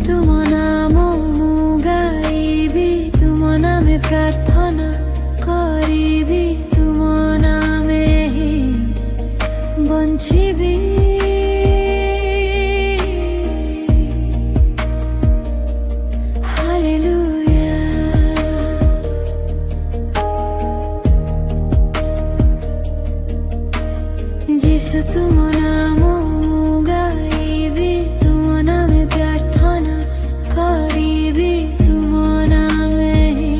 तुम नाम मु गाइबी तुम नामे प्रार्थना करिबी तुम नामे ही बंचिबी हालेलुया जिसु तुम नाम मु गाइबी तुम नामे प्रार्थना करिबी तुम नामे ही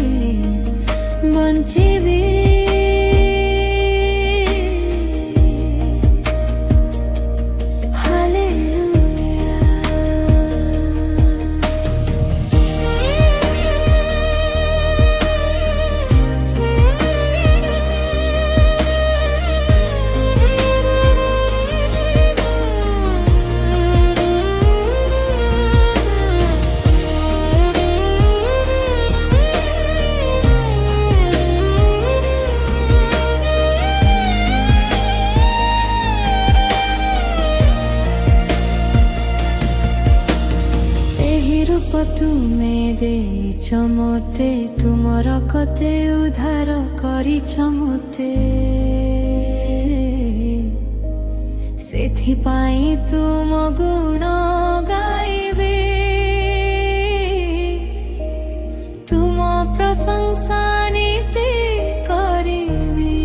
बंचिबी तुमे देइछ मते तुमर कते उद्धार करिछ मते सेथिपाई तुम गुण गाइबे तुम प्रशंसा नीति करिबी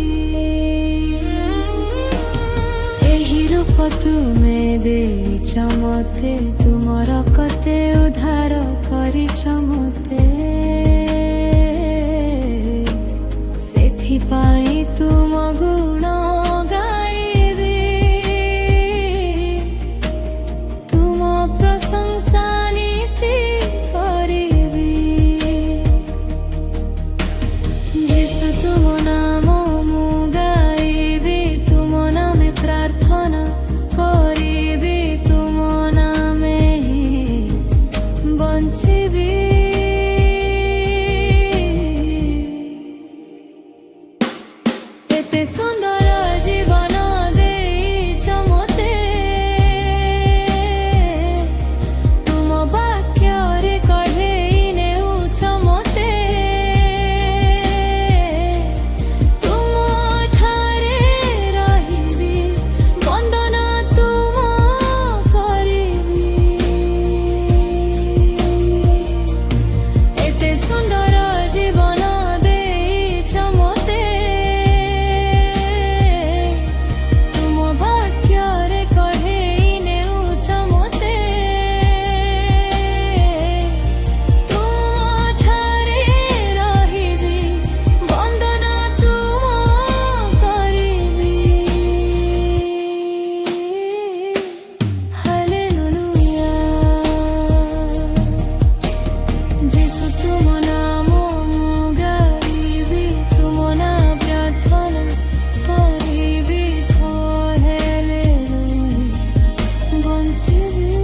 एही रूप तुमे देइछ मते तुमर कते उद्धार करिछ मते सेथिपाई तुम गुण गाइबे तुम प्रशंसा नीति करिबी जिसु तुम नाम मु गाइबी तुम नामे प्रार्थना करिबी तुम नामे ही बंचिबी एते सुंदर जीवन देइछ मते तुम वाक्यरे कढेई नेउछ मते तुम ठारे रहिबी वंदना तुम करिबी एते सुंदर जीवन देइछ मते तुम वाक्यरे कढेई नेउछ मते तुम ठारे रहिबी वंदना तुम करिबी हालेलुया जिसु तुम नाम मु गाइबी तुम ना प्रार्थना करिबी हालेलुया बंचिबी